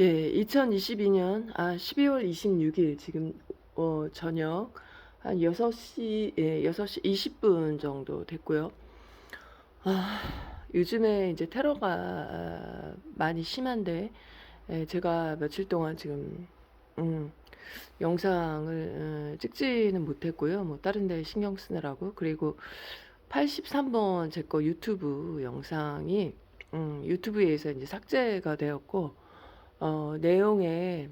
예, 2022년 12월 26일 지금 저녁 한 6시, 예, 6시 20분 정도 됐고요. 요즘에 이제 테러가 많이 심한데, 제가 며칠 동안 지금 음, 영상을 찍지는 못했고요. 뭐 다른 데 신경 쓰느라고. 그리고 83번 제 거 유튜브 영상이 유튜브에서 이제 삭제가 되었고, 내용에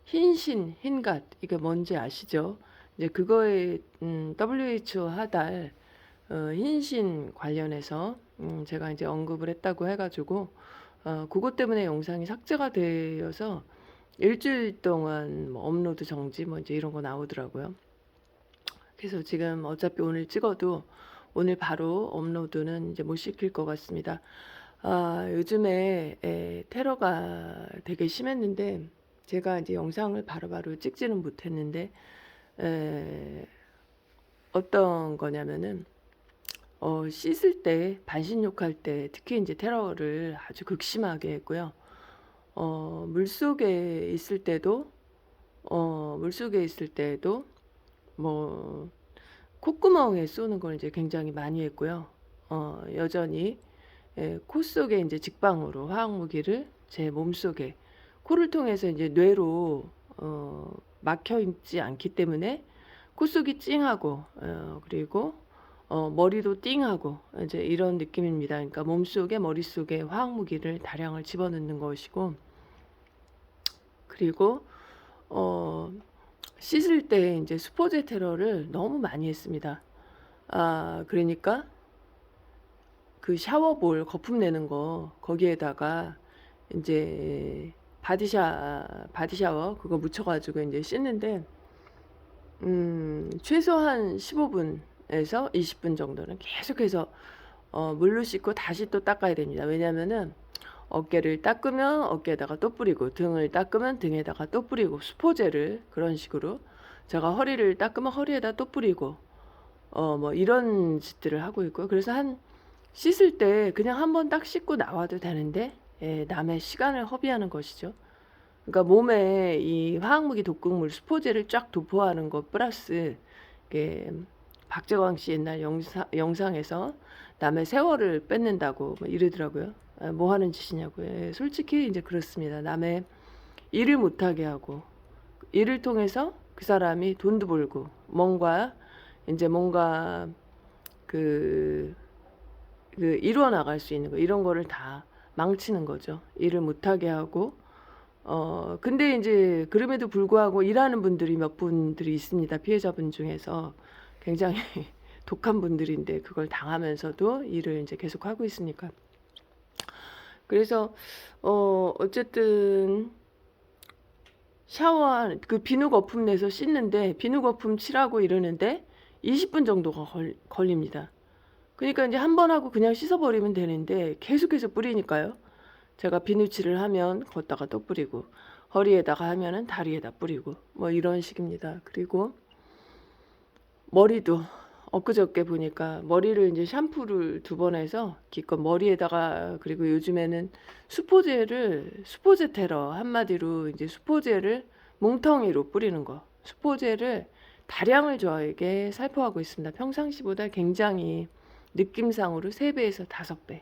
흰신, 흰갓, 이게 뭔지 아시죠? 이제 그거에 WHO 하달 흰신 관련해서 제가 이제 언급을 했다고 해가지고 그것 때문에 영상이 삭제가 되어서 일주일 동안 뭐 업로드 정지 뭐 이제 이런 거 나오더라고요. 그래서 지금 어차피 오늘 찍어도 오늘 바로 업로드는 이제 못 시킬 것 같습니다. 요즘에 테러가 되게 심했는데 제가 이제 영상을 바로바로 찍지는 못했는데 어떤 거냐면은 씻을 때 반신욕할 때 특히 이제 테러를 아주 극심하게 했고요. 물속에 있을 때도 물속에 있을 때도 뭐 콧구멍에 쏘는 걸 이제 굉장히 많이 했고요. 여전히 코 속에 이제 직방으로 화학 무기를 제 몸 속에 코를 통해서 이제 뇌로 막혀 있지 않기 때문에 코 속이 찡하고 그리고 머리도 띵하고 이제 이런 느낌입니다. 그러니까 몸 속에 머릿속에 화학 무기를 다량을 집어넣는 것이고 그리고 어 씻을 때 이제 수포제 테러를 너무 많이 했습니다. 그러니까 그 샤워볼 거품 내는 거 거기에다가 이제 바디샤워 그거 묻혀가지고 이제 씻는데 최소한 15분에서 20분 정도는 계속해서 물로 씻고 다시 또 닦아야 됩니다. 왜냐면은 어깨를 닦으면 어깨에다가 또 뿌리고 등을 닦으면 등에다가 또 뿌리고 수포제를 그런 식으로 제가 허리를 닦으면 허리에다 또 뿌리고 뭐 이런 짓들을 하고 있고요. 그래서 한 씻을 때 그냥 한번 딱 씻고 나와도 되는데 남의 시간을 허비하는 것이죠. 그러니까 몸에 이 화학무기 독극물 수포제를 쫙 도포하는 것 플러스 이게 박재광 씨 옛날 영상에서 남의 세월을 뺏는다고 뭐 이러더라고요. 뭐 하는 짓이냐고요. 솔직히 이제 그렇습니다. 남의 일을 못하게 하고 일을 통해서 그 사람이 돈도 벌고 뭔가 그, 그 이루어 나갈 수 있는 거 이런 거를 다 망치는 거죠. 일을 못하게 하고 근데 이제 그럼에도 불구하고 일하는 분들이 몇 분들이 있습니다. 피해자분 중에서 굉장히 독한 분들인데 그걸 당하면서도 일을 이제 계속 하고 있으니까. 그래서 어쨌든 샤워한 그 비누 거품 내서 씻는데 비누 거품 칠하고 이러는데 20분 정도가 걸립니다. 그러니까 이제 한 번 하고 그냥 씻어버리면 되는데 계속해서 뿌리니까요. 제가 비누칠을 하면 걷다가 또 뿌리고 허리에다가 하면은 다리에다 뿌리고 뭐 이런 식입니다. 그리고 머리도 엊그저께 보니까 머리를 이제 샴푸를 2번 해서 기껏 머리에다가 그리고 요즘에는 수포제 테러 한마디로 이제 수포제를 뭉텅이로 뿌리는 거 수포제를 다량을 저에게 살포하고 있습니다. 평상시보다 굉장히 느낌상으로 3배에서 5배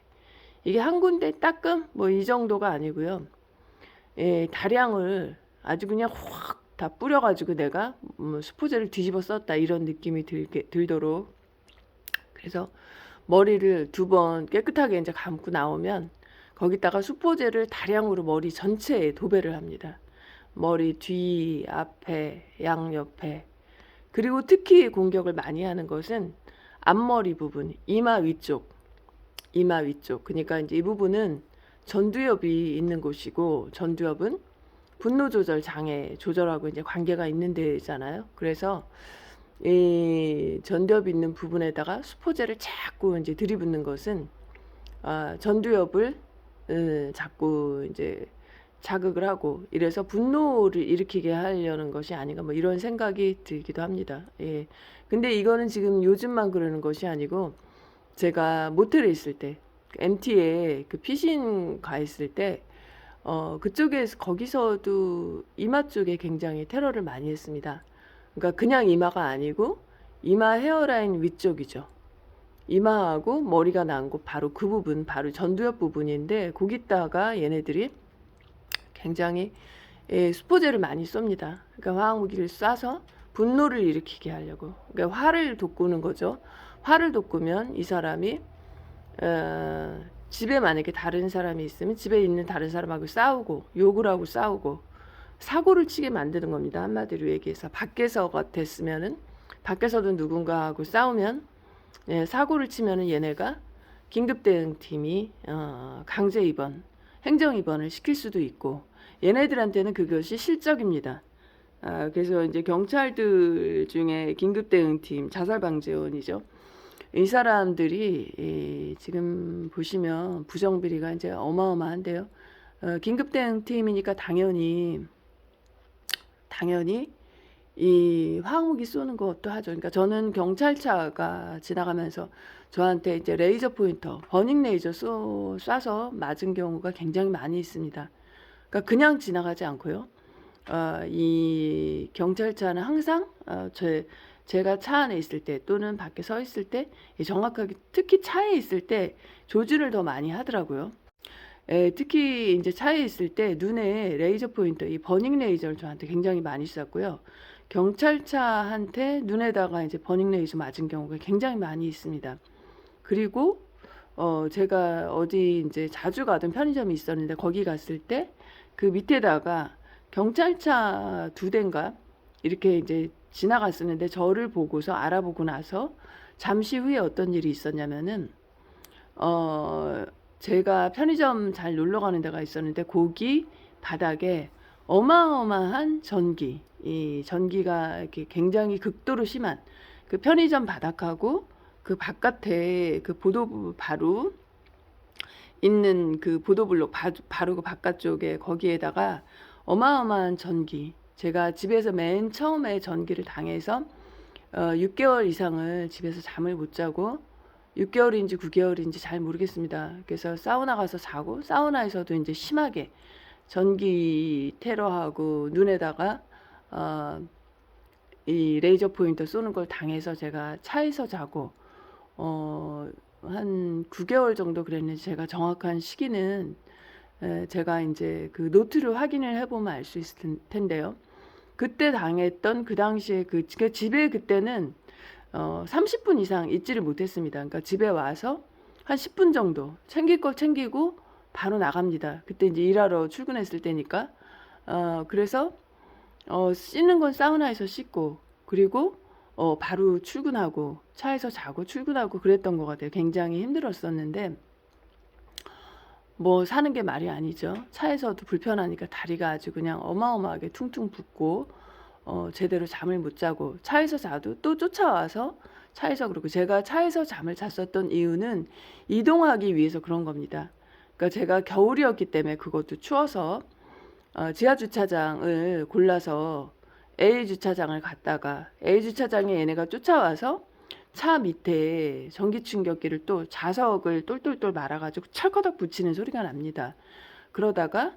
이게 한 군데 따끔 뭐 이 정도가 아니고요. 다량을 아주 그냥 확 다 뿌려가지고 내가 수포제를 뒤집어 썼다 이런 느낌이 들도록 그래서 머리를 2번 깨끗하게 이제 감고 나오면 거기다가 수포제를 다량으로 머리 전체에 도배를 합니다. 머리 뒤, 앞에, 양옆에 그리고 특히 공격을 많이 하는 것은 앞머리 부분, 이마 위쪽 그러니까 이제 이 부분은 전두엽이 있는 곳이고 전두엽은 분노 조절 장애 조절하고 이제 관계가 있는 데잖아요. 그래서 이 전두엽 있는 부분에다가 수포제를 자꾸 이제 들이붓는 것은 전두엽을 자꾸 이제 자극을 하고 이래서 분노를 일으키게 하려는 것이 아닌가 뭐 이런 생각이 들기도 합니다. 예. 근데 이거는 지금 요즘만 그러는 것이 아니고 제가 모텔에 있을 때 MT에 그 피신 가 있을 때 그쪽에서 거기서도 이마 쪽에 굉장히 테러를 많이 했습니다. 그러니까 그냥 이마가 아니고 이마 헤어라인 위쪽이죠. 이마하고 머리가 난 곳 바로 그 부분, 바로 전두엽 부분인데 거기다가 얘네들이 굉장히 수포제를 많이 쏩니다. 그러니까 화학무기를 쏴서 분노를 일으키게 하려고. 그러니까 화를 돋구는 거죠. 화를 돋구면 이 사람이 집에 만약에 다른 사람이 있으면 집에 있는 다른 사람하고 싸우고 욕을 하고 싸우고 사고를 치게 만드는 겁니다. 한마디로 얘기해서 밖에서 됐으면은 밖에서도 누군가하고 싸우면 사고를 치면은 얘네가 긴급대응팀이 강제 입원, 행정 입원을 시킬 수도 있고 얘네들한테는 그것이 실적입니다. 그래서 이제 경찰들 중에 긴급대응팀, 자살방지원이죠. 이 사람들이 지금 보시면 부정비리가 이제 어마어마한데요. 긴급대응팀이니까 당연히 이 화학무기 쏘는 것도 하죠. 그러니까 저는 경찰차가 지나가면서 저한테 이제 레이저 포인터, 버닝 레이저 쏴서 맞은 경우가 굉장히 많이 있습니다. 그러니까 그냥 지나가지 않고요. 이 경찰차는 항상 제가 차 안에 있을 때 또는 밖에 서 있을 때 정확하게 특히 차에 있을 때 조준을 더 많이 하더라고요. 특히 이제 차에 있을 때 눈에 레이저 포인터, 이 버닝 레이저를 저한테 굉장히 많이 쐈고요. 경찰차한테 눈에다가 이제 버닝 레이저 맞은 경우가 굉장히 많이 있습니다. 그리고 제가 어디 이제 자주 가던 편의점이 있었는데 거기 갔을 때 그 밑에다가 경찰차 2대인가 이렇게 이제 지나갔었는데 저를 보고서 알아보고 나서 잠시 후에 어떤 일이 있었냐면은 제가 편의점 잘 놀러 가는 데가 있었는데 거기 바닥에 어마어마한 이 전기가 이렇게 굉장히 극도로 심한 그 편의점 바닥하고 그 바깥에 그 보도부 바로 있는 그 보도블록 바로 그 바깥쪽에 거기에다가 어마어마한 전기, 제가 집에서 맨 처음에 전기를 당해서 6개월 이상을 집에서 잠을 못 자고 6개월인지 9개월인지 잘 모르겠습니다. 그래서 사우나 가서 자고 사우나에서도 이제 심하게 전기 테러하고 눈에다가 이 레이저 포인터 쏘는 걸 당해서 제가 차에서 자고 한 9개월 정도 그랬는지 제가 정확한 시기는 제가 이제 그 노트를 확인을 해보면 알 수 있을 텐데요. 그때 당했던 그 당시에 그 집에 그때는 30분 이상 있지를 못했습니다. 그러니까 집에 와서 한 10분 정도 챙길 걸 챙기고 바로 나갑니다. 그때 이제 일하러 출근했을 때니까. 그래서 씻는 건 사우나에서 씻고 그리고 바로 출근하고 차에서 자고 출근하고 그랬던 것 같아요. 굉장히 힘들었었는데 뭐 사는 게 말이 아니죠. 차에서도 불편하니까 다리가 아주 그냥 어마어마하게 퉁퉁 붓고 제대로 잠을 못 자고 차에서 자도 또 쫓아와서 차에서 그러고 제가 차에서 잠을 잤었던 이유는 이동하기 위해서 그런 겁니다. 그러니까 제가 겨울이었기 때문에 그것도 추워서 지하 주차장을 골라서 A 주차장을 갔다가 A 주차장에 얘네가 쫓아와서 차 밑에 전기 충격기를 또 자석을 똘똘똘 말아가지고 철커덕 붙이는 소리가 납니다. 그러다가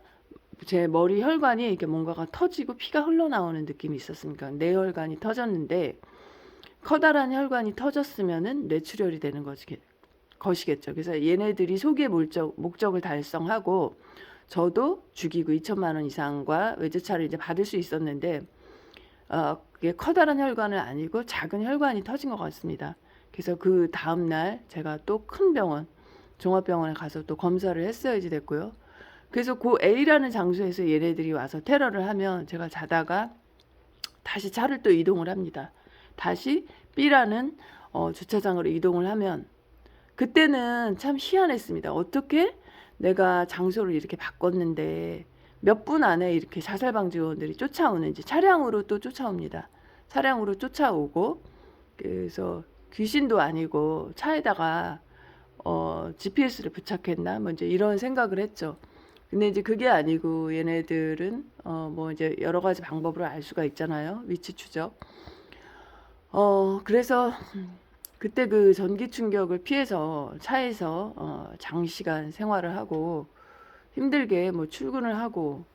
제 머리 혈관이 이렇게 뭔가가 터지고 피가 흘러나오는 느낌이 있었으니까 뇌혈관이 터졌는데 커다란 혈관이 터졌으면은 뇌출혈이 되는 것이겠죠. 그래서 얘네들이 소기의 목적을 달성하고 저도 죽이고 2천만 원 이상과 외제차를 이제 받을 수 있었는데 그게 커다란 혈관은 아니고 작은 혈관이 터진 것 같습니다. 그래서 그 다음날 제가 또 큰 병원, 종합병원에 가서 또 검사를 했어야지 됐고요. 그래서 그 A라는 장소에서 얘네들이 와서 테러를 하면 제가 자다가 다시 차를 또 이동을 합니다. 다시 B라는 주차장으로 이동을 하면 그때는 참 희한했습니다. 어떻게 내가 장소를 이렇게 바꿨는데 몇 분 안에 이렇게 자살방지원들이 쫓아오는지 차량으로 또 쫓아옵니다. 차량으로 쫓아오고 그래서 귀신도 아니고 차에다가 GPS를 부착했나 뭐 이제 이런 생각을 했죠. 근데 이제 그게 아니고 얘네들은 뭐 이제 여러 가지 방법으로 알 수가 있잖아요. 위치 추적. 그래서 그때 그 전기 충격을 피해서 차에서 장시간 생활을 하고 힘들게 뭐 출근을 하고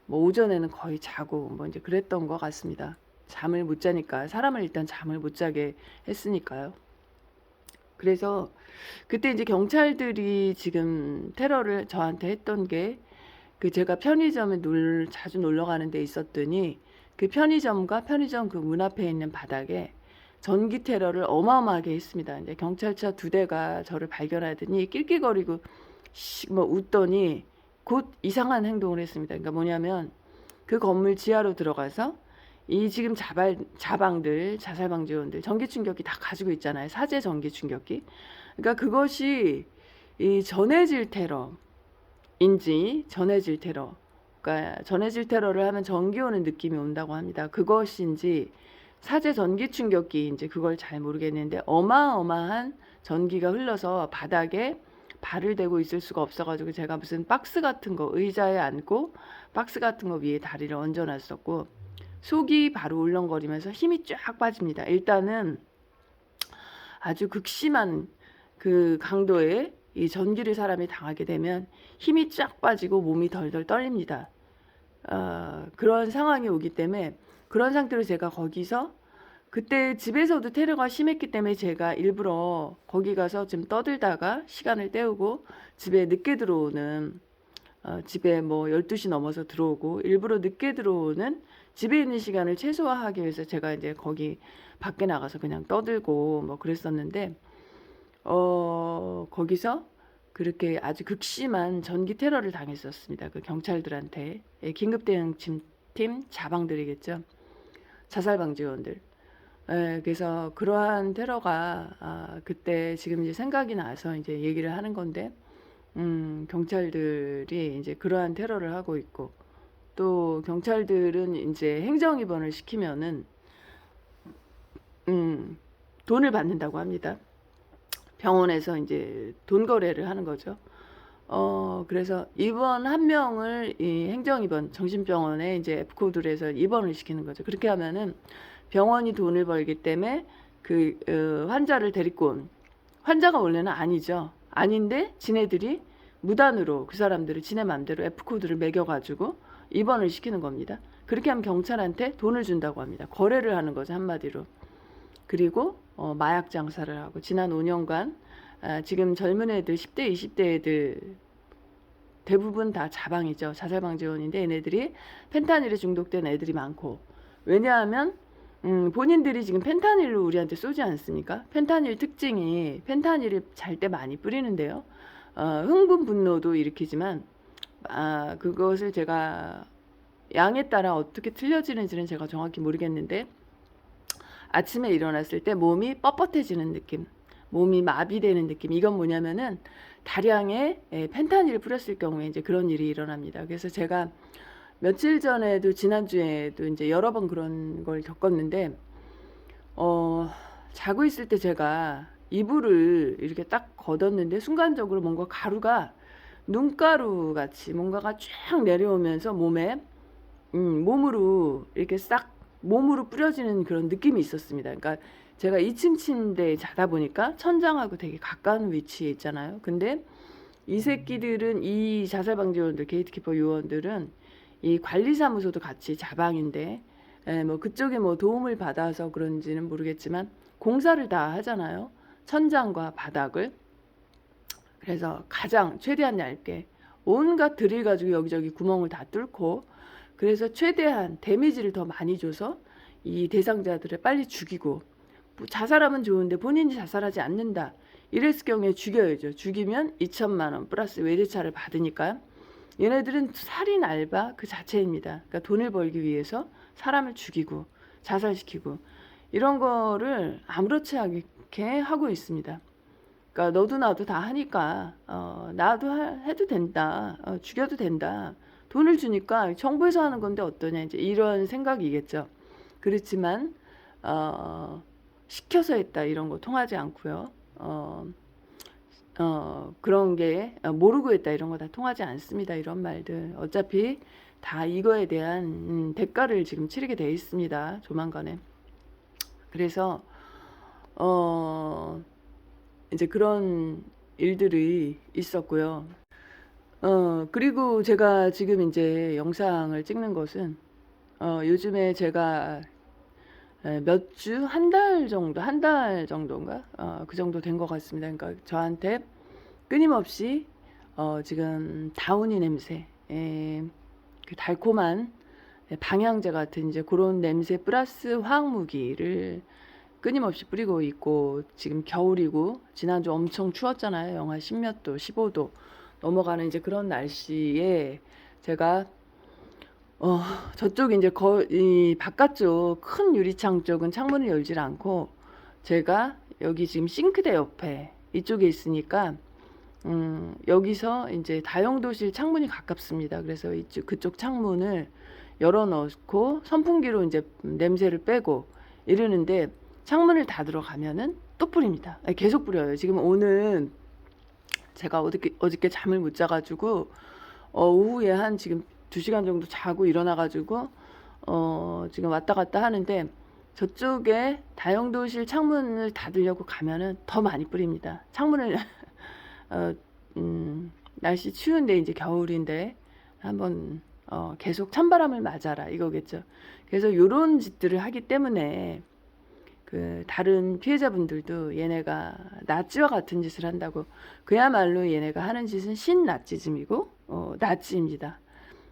뭐 오전에는 거의 자고 뭐 이제 그랬던 것 같습니다. 잠을 못 자니까 사람을 일단 잠을 못 자게 했으니까요. 그래서 그때 이제 경찰들이 지금 테러를 저한테 했던 게 그 제가 편의점에 자주 놀러 가는 데 있었더니 그 편의점과 편의점 그 문 앞에 있는 바닥에 전기 테러를 어마어마하게 했습니다. 이제 경찰차 2대가 저를 발견하더니 낄낄거리고 뭐 웃더니 곧 이상한 행동을 했습니다. 그러니까 뭐냐면 그 건물 지하로 들어가서 이 지금 자방들, 자살방지원들 전기 충격기 다 가지고 있잖아요. 사제 전기 충격기. 그러니까 그것이 이 전해질 테러인지 전해질 테러. 그러니까 전해질 테러를 하면 전기 오는 느낌이 온다고 합니다. 그것인지 사제 전기 충격기인지 그걸 잘 모르겠는데 어마어마한 전기가 흘러서 바닥에 발을 대고 있을 수가 없어가지고 제가 무슨 박스 같은 거 의자에 앉고 박스 같은 거 위에 다리를 얹어놨었고 속이 바로 울렁거리면서 힘이 쫙 빠집니다. 일단은 아주 극심한 그 강도의 이 전기를 사람이 당하게 되면 힘이 쫙 빠지고 몸이 덜덜 떨립니다. 그런 상황이 오기 때문에 그런 상태로 제가 거기서 그때 집에서도 테러가 심했기 때문에 제가 일부러 거기 가서 좀 떠들다가 시간을 때우고 집에 늦게 들어오는 집에 뭐 12시 넘어서 들어오고 일부러 늦게 들어오는 집에 있는 시간을 최소화하기 위해서 제가 이제 거기 밖에 나가서 그냥 떠들고 뭐 그랬었는데 거기서 그렇게 아주 극심한 전기 테러를 당했었습니다. 그 경찰들한테 긴급대응팀 자방들이겠죠. 자살방지원들. 그래서 그러한 테러가 그때 지금 이제 생각이 나서 이제 얘기를 하는 건데 경찰들이 이제 그러한 테러를 하고 있고 또 경찰들은 이제 행정입원을 시키면은 돈을 받는다고 합니다. 병원에서 이제 돈 거래를 하는 거죠. 그래서 입원 한 명을 이 행정입원 정신병원에 이제 F코드를 해서 입원을 시키는 거죠. 그렇게 하면은 병원이 돈을 벌기 때문에 그 환자를 데리고 온 환자가 원래는 아니죠. 아닌데 지네들이 무단으로 그 사람들을 지네 맘대로 F코드를 매겨가지고 입원을 시키는 겁니다. 그렇게 하면 경찰한테 돈을 준다고 합니다. 거래를 하는 거죠, 한마디로. 그리고 마약 장사를 하고 지난 5년간 지금 젊은 애들 10대 20대 애들 대부분 다 자방이죠. 자살방지원인데 얘네들이 펜타닐에 중독된 애들이 많고 왜냐하면 본인들이 지금 펜타닐로 우리한테 쏘지 않습니까? 펜타닐 특징이 펜타닐을 잘 때 많이 뿌리는데요. 흥분 분노도 일으키지만 그것을 제가 양에 따라 어떻게 틀려지는지는 제가 정확히 모르겠는데 아침에 일어났을 때 몸이 뻣뻣해지는 느낌, 몸이 마비되는 느낌. 이건 뭐냐면은 다량의 펜타닐을 뿌렸을 경우에 이제 그런 일이 일어납니다. 그래서 제가 며칠 전에도 지난주에도 이제 여러 번 그런 걸 겪었는데 자고 있을 때 제가 이불을 이렇게 딱 걷었는데 순간적으로 뭔가 가루가 눈가루 같이 뭔가가 쫙 내려오면서 몸으로 이렇게 싹 몸으로 뿌려지는 그런 느낌이 있었습니다. 그러니까 제가 2층 침대에 자다 보니까 천장하고 되게 가까운 위치에 있잖아요. 근데 이 새끼들은 이 자살방지원들 게이트키퍼 요원들은 이 관리사무소도 같이 자방인데 뭐 그쪽에 뭐 도움을 받아서 그런지는 모르겠지만 공사를 다 하잖아요. 천장과 바닥을. 그래서 가장 최대한 얇게 온갖 드릴 가지고 여기저기 구멍을 다 뚫고 그래서 최대한 데미지를 더 많이 줘서 이 대상자들을 빨리 죽이고 자살하면 좋은데 본인이 자살하지 않는다. 이랬을 경우에 죽여야죠. 죽이면 2천만 원 플러스 외제차를 받으니까 얘네들은 살인 알바 그 자체입니다. 그러니까 돈을 벌기 위해서 사람을 죽이고 자살시키고 이런 거를 아무렇지 않게 하고 있습니다. 그러니까 너도 나도 다 하니까 나도 해도 된다. 죽여도 된다. 돈을 주니까 정부에서 하는 건데 어떠냐 이제 이런 생각이겠죠. 그렇지만 시켜서 했다 이런 거 통하지 않고요. 그런 게 모르고 했다 이런 거 다 통하지 않습니다. 이런 말들 어차피 다 이거에 대한 대가를 지금 치르게 돼 있습니다. 조만간에. 그래서 이제 그런 일들이 있었고요. 그리고 제가 지금 이제 영상을 찍는 것은 요즘에 제가 몇 주, 한 달 정도인가? 그 정도 된 것 같습니다. 그러니까 저한테 끊임없이 지금 다운이 냄새, 그 달콤한 방향제 같은 이제 그런 냄새 플러스 화학무기를 끊임없이 뿌리고 있고, 지금 겨울이고 지난주 엄청 추웠잖아요. 영하 10몇 도, 15도 넘어가는 이제 그런 날씨에 제가 저쪽 이제 이 바깥쪽 큰 유리창 쪽은 창문을 열질 않고, 제가 여기 지금 싱크대 옆에 이쪽에 있으니까 여기서 이제 다용도실 창문이 가깝습니다. 그래서 그쪽 창문을 열어놓고 선풍기로 이제 냄새를 빼고 이러는데, 창문을 닫으러 가면은 또 뿌립니다. 계속 뿌려요. 지금 오늘 제가 어저께 잠을 못 자가지고 오후에 한 지금 2시간 정도 자고 일어나가지고 지금 왔다 갔다 하는데, 저쪽에 다용도실 창문을 닫으려고 가면은 더 많이 뿌립니다. 창문을 어, 날씨 추운데 이제 겨울인데 한번 계속 찬바람을 맞아라 이거겠죠. 그래서 요런 짓들을 하기 때문에 그 다른 피해자분들도 얘네가 나치와 같은 짓을 한다고, 그야말로 얘네가 하는 짓은 신나치즘이고 나치입니다.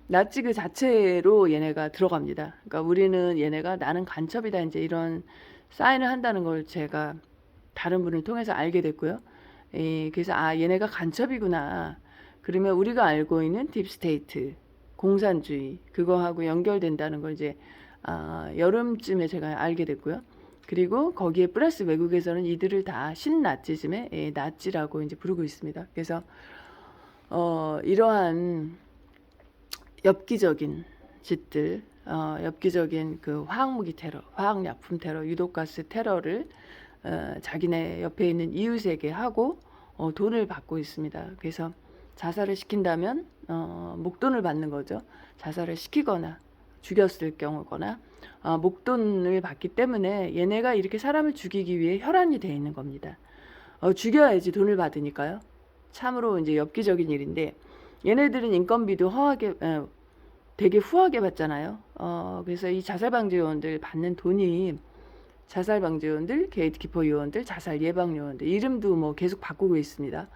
나치 그 자체로 얘네가 들어갑니다. 그러니까 우리는 얘네가 나는 간첩이다 이제 이런 사인을 한다는 걸 제가 다른 분을 통해서 알게 됐고요. 그래서 얘네가 간첩이구나. 그러면 우리가 알고 있는 딥스테이트, 공산주의 그거하고 연결된다는 걸 이제 여름쯤에 제가 알게 됐고요. 그리고 거기에 플러스 외국에서는 이들을 다 신나치즘의 나치라고 이제 부르고 있습니다. 그래서 이러한 엽기적인 짓들, 엽기적인 그 화학무기 테러, 화학약품 테러, 유독가스 테러를 자기네 옆에 있는 이웃에게 하고 돈을 받고 있습니다. 그래서 자살을 시킨다면 목돈을 받는 거죠. 자살을 시키거나 죽였을 경우거나 목돈을 받기 때문에 얘네가 이렇게 사람을 죽이기 위해 혈안이 되어 있는 겁니다. 죽여야지 돈을 받으니까요. 참으로 이제 엽기적인 일인데, 얘네들은 인건비도 되게 후하게 받잖아요. 그래서 이 자살방지 요원들 받는 돈이, 자살방지 요원들, 게이트키퍼 요원들, 자살 예방 요원들 이름도 뭐 계속 바꾸고 있습니다.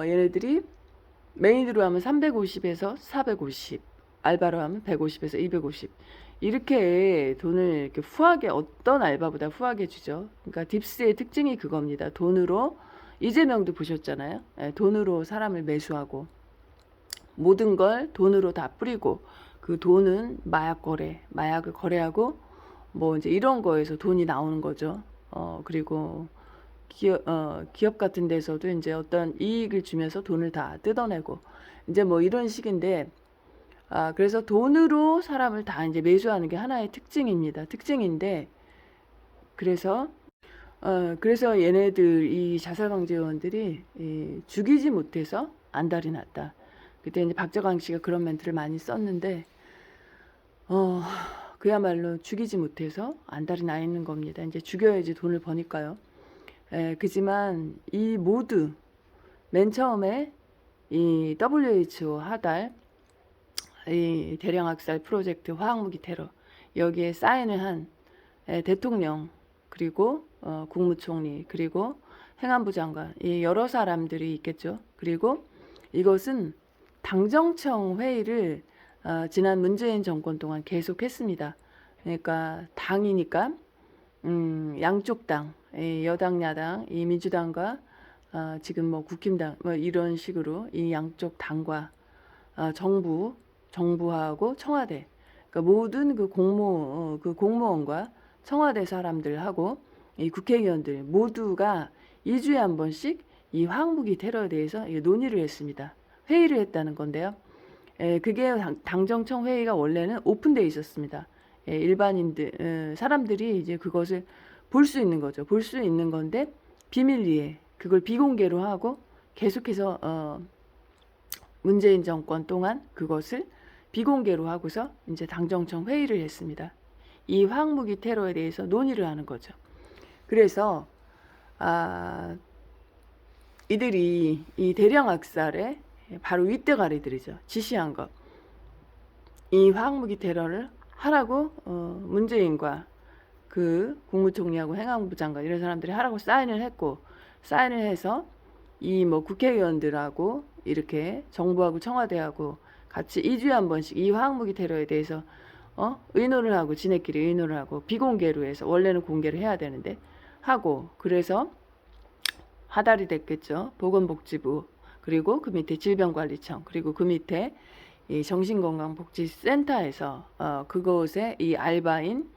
얘네들이 메인으로 하면 350에서 450, 알바로 하면 150에서 250 이렇게 돈을 이렇게 후하게, 어떤 알바보다 후하게 주죠. 그러니까 딥스의 특징이 그겁니다. 돈으로, 이재명도 보셨잖아요. 돈으로 사람을 매수하고 모든 걸 돈으로 다 뿌리고, 그 돈은 마약을 거래하고 뭐 이제 이런 거에서 돈이 나오는 거죠. 그리고 기업 같은 데서도 이제 어떤 이익을 주면서 돈을 다 뜯어내고 이제 뭐 이런 식인데, 그래서 돈으로 사람을 다 이제 매수하는 게 하나의 특징인데, 그래서 얘네들 이 자살방지요원들이 죽이지 못해서 안달이 났다. 그때 이제 박정광 씨가 그런 멘트를 많이 썼는데, 그야말로 죽이지 못해서 안달이 나 있는 겁니다. 이제 죽여야지 돈을 버니까요. 그지만 이 모두 맨 처음에 이 WHO 하달 이 대량학살 프로젝트 화학무기 테러 여기에 사인을 한 대통령, 그리고 국무총리, 그리고 행안부 장관, 이 여러 사람들이 있겠죠. 그리고 이것은 당정청 회의를 지난 문재인 정권 동안 계속했습니다. 그러니까 당이니까 양쪽 당, 여당 야당, 이 민주당과 지금 뭐 국힘당 뭐 이런 식으로 이 양쪽 당과 정부하고 청와대, 그러니까 모든 그 공무원과 청와대 사람들하고 이 국회의원들 모두가 2주에 한 번씩 이 화학무기 테러에 대해서 논의를 했습니다. 회의를 했다는 건데요. 그게 당정청 회의가 원래는 오픈되어 있었습니다. 일반인들, 사람들이 이제 그것을 볼 수 있는 거죠. 볼 수 있는 건데 비밀리에 그걸 비공개로 하고 계속해서 문재인 정권 동안 그것을 비공개로 하고서 이제 당정청 회의를 했습니다. 이 화학무기 테러에 대해서 논의를 하는 거죠. 그래서 이들이 이 대량 학살에 바로 윗대가리들이죠. 지시한 것. 이 화학무기 테러를 하라고 문재인과 그 국무총리하고 행안부 장관 이런 사람들이 하라고 사인을 했고, 사인을 해서 이 뭐 국회의원들하고 이렇게 정부하고 청와대하고 같이 2주에 한 번씩 이 화학무기 테러에 대해서 의논을 하고, 지네끼리 의논을 하고, 비공개로 해서, 원래는 공개를 해야 되는데 하고, 그래서 하달이 됐겠죠. 보건복지부, 그리고 그 밑에 질병관리청, 그리고 그 밑에 이 정신건강복지센터에서 그곳에 이 알바인,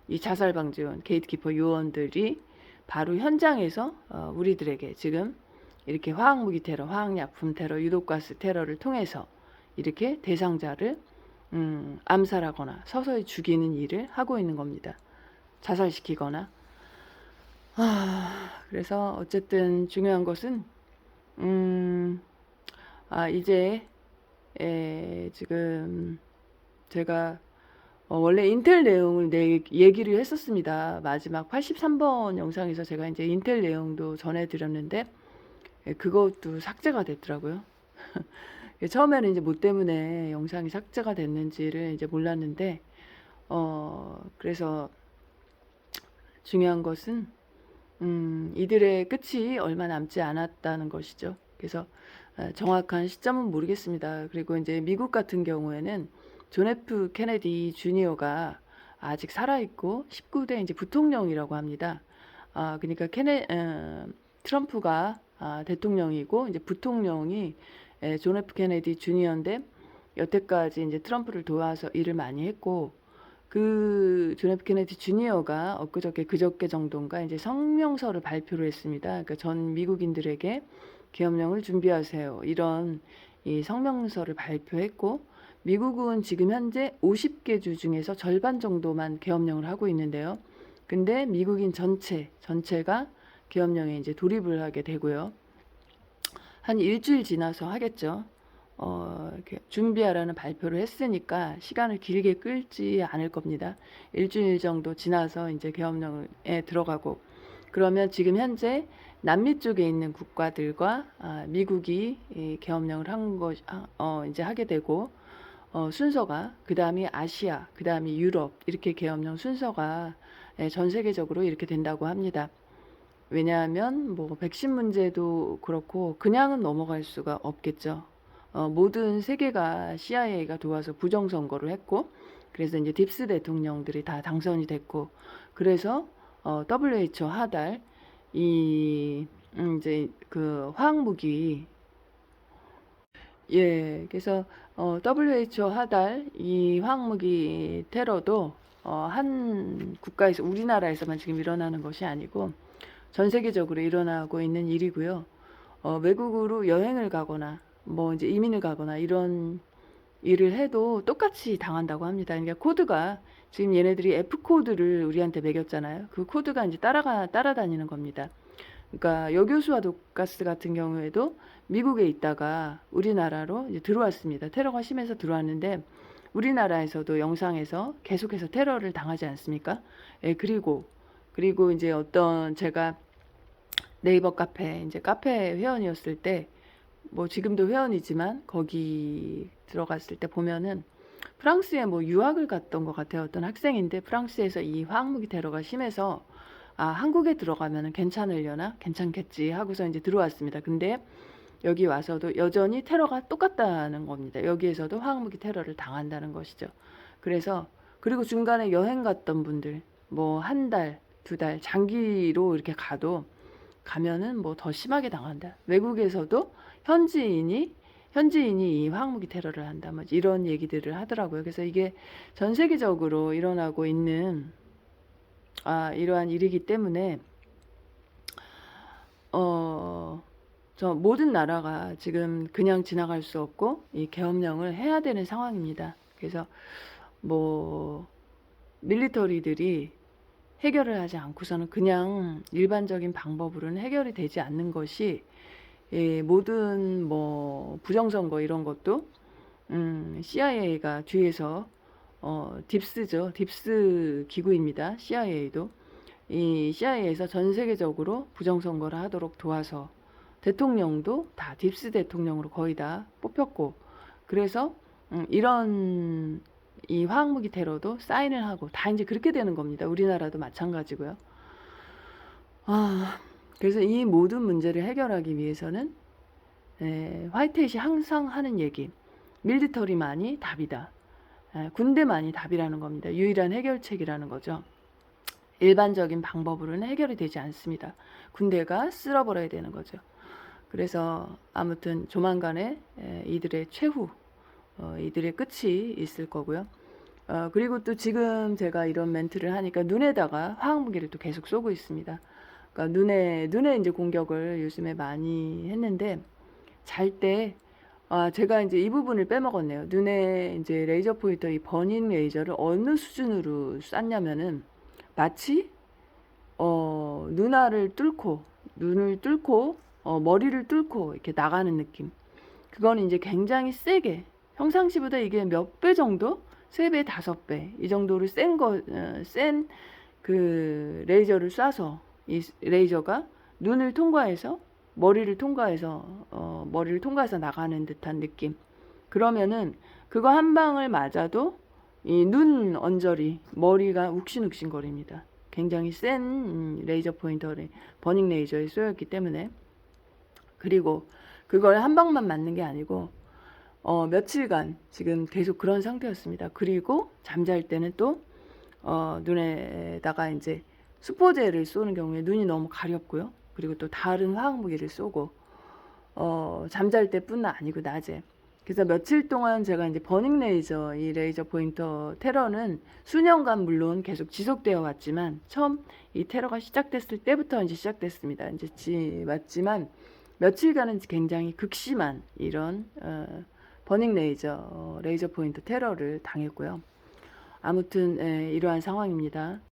이 자살방지원, 게이트키퍼 요원들이 바로 현장에서 우리들에게 지금 이렇게 화학무기 테러, 화학약품 테러, 유독가스 테러를 통해서 이렇게 대상자를 암살하거나 서서히 죽이는 일을 하고 있는 겁니다. 자살시키거나. 그래서 어쨌든 중요한 것은 이제 지금 제가 원래 인텔 내용을 얘기를 했었습니다. 마지막 83번 영상에서 제가 이제 인텔 내용도 전해드렸는데 그것도 삭제가 됐더라고요. 처음에는 이제 뭐 때문에 영상이 삭제가 됐는지를 이제 몰랐는데 그래서 중요한 것은 이들의 끝이 얼마 남지 않았다는 것이죠. 그래서 정확한 시점은 모르겠습니다. 그리고 이제 미국 같은 경우에는 존 F 케네디 주니어가 아직 살아있고 19대 이제 부통령이라고 합니다. 그러니까 트럼프가 대통령이고 이제 부통령이 존 F 케네디 주니어인데, 여태까지 이제 트럼프를 도와서 일을 많이 했고, 그 존 F 케네디 주니어가 그저께 정도인가 이제 성명서를 발표를 했습니다. 그러니까 전 미국인들에게 계엄령을 준비하세요, 이런 이 성명서를 발표했고, 미국은 지금 현재 50개 주 중에서 절반 정도만 계엄령을 하고 있는데요. 근데 미국인 전체가 계엄령에 이제 돌입을 하게 되고요. 한 일주일 지나서 하겠죠. 이렇게 준비하라는 발표를 했으니까 시간을 길게 끌지 않을 겁니다. 일주일 정도 지나서 이제 계엄령에 들어가고, 그러면 지금 현재 남미 쪽에 있는 국가들과 미국이 계엄령을 이제 하게 되고, 순서가 그 다음이 아시아, 그 다음이 유럽, 이렇게 계엄령 순서가 전 세계적으로 이렇게 된다고 합니다. 왜냐하면 뭐 백신 문제도 그렇고 그냥은 넘어갈 수가 없겠죠. 모든 세계가 CIA가 도와서 부정선거를 했고, 그래서 이제 딥스 대통령들이 다 당선이 됐고, 그래서 WHO 하달 이제 그 화학무기, 그래서 WHO 하달 이 화학무기 테러도 한 국가에서, 우리나라에서만 지금 일어나는 것이 아니고 전 세계적으로 일어나고 있는 일이고요. 외국으로 여행을 가거나 뭐 이제 이민을 가거나 이런 일을 해도 똑같이 당한다고 합니다. 그러니까 코드가, 지금 얘네들이 F 코드를 우리한테 매겼잖아요. 그 코드가 이제 따라다니는 겁니다. 그러니까 여교수와 독가스 같은 경우에도 미국에 있다가 우리나라로 이제 들어왔습니다. 테러가 심해서 들어왔는데 우리나라에서도 영상에서 계속해서 테러를 당하지 않습니까? 그리고 이제 제가 네이버 이제 카페 회원이었을 때, 뭐 지금도 회원이지만 거기 들어갔을 때 보면은 프랑스에 뭐 유학을 갔던 것 같아요. 어떤 학생인데 프랑스에서 이 화학무기 테러가 심해서 한국에 들어가면은 괜찮겠지 하고서 이제 들어왔습니다. 근데 여기 와서도 여전히 테러가 똑같다는 겁니다. 여기에서도 화학무기 테러를 당한다는 것이죠. 그리고 중간에 여행 갔던 분들, 뭐 한 달, 두 달 장기로 이렇게 가면은 뭐 더 심하게 당한다. 외국에서도 현지인이 이 화학무기 테러를 한다, 뭐 이런 얘기들을 하더라고요. 그래서 이게 전 세계적으로 일어나고 있는 이러한 일이기 때문에 저 모든 나라가 지금 그냥 지나갈 수 없고 이 계엄령을 해야 되는 상황입니다. 그래서 뭐 밀리터리들이 해결을 하지 않고서는 그냥 일반적인 방법으로는 해결이 되지 않는 것이, 모든 뭐 부정선거 이런 것도 CIA가 뒤에서 딥스죠. 딥스 기구입니다. CIA도 이 CIA에서 전 세계적으로 부정선거를 하도록 도와서 대통령도 다 딥스 대통령으로 거의 다 뽑혔고, 그래서 이런 이 화학무기 테러도 사인을 하고 다 이제 그렇게 되는 겁니다. 우리나라도 마찬가지고요. 그래서 이 모든 문제를 해결하기 위해서는 화이트햇이 항상 하는 얘기, 밀리터리만이 답이다. 군대만이 답이라는 겁니다. 유일한 해결책이라는 거죠. 일반적인 방법으로는 해결이 되지 않습니다. 군대가 쓸어버려야 되는 거죠. 그래서 아무튼 조만간에 이들의 최후, 이들의 끝이 있을 거고요. 그리고 또 지금 제가 이런 멘트를 하니까 눈에다가 화학무기를 또 계속 쏘고 있습니다. 그러니까 눈에 이제 공격을 요즘에 많이 했는데, 잘 때 제가 이제 이 부분을 빼먹었네요. 눈에 이제 레이저 포인터 이 버닝 레이저를 어느 수준으로 쐈냐면은 마치 눈알을 뚫고 눈을 뚫고 머리를 뚫고 이렇게 나가는 느낌. 그건 이제 굉장히 세게, 평상시보다 이게 몇 배 정도, 3배, 5배 이 정도로 센 그 레이저를 쏴서 이 레이저가 눈을 통과해서 머리를 통과해서 나가는 듯한 느낌. 그러면은 그거 한 방을 맞아도 이 눈 언저리, 머리가 욱신욱신 거립니다. 굉장히 센 레이저 포인터를 버닝 레이저에 쏘였기 때문에. 그리고 그걸 한 방만 맞는 게 아니고 며칠간 지금 계속 그런 상태였습니다. 그리고 잠잘 때는 또 눈에다가 이제 수포제를 쏘는 경우에 눈이 너무 가렵고요. 그리고 또 다른 화학무기를 쏘고 잠잘 때뿐 아니고 낮에. 그래서 며칠 동안 제가 이제 버닝 레이저, 이 레이저 포인터 테러는 수년간 물론 계속 지속되어 왔지만, 처음 이 테러가 시작됐을 때부터 이제 시작됐습니다. 이제 맞지만 며칠간은 굉장히 극심한 이런 버닝 레이저, 레이저 포인터 테러를 당했고요. 아무튼 이러한 상황입니다.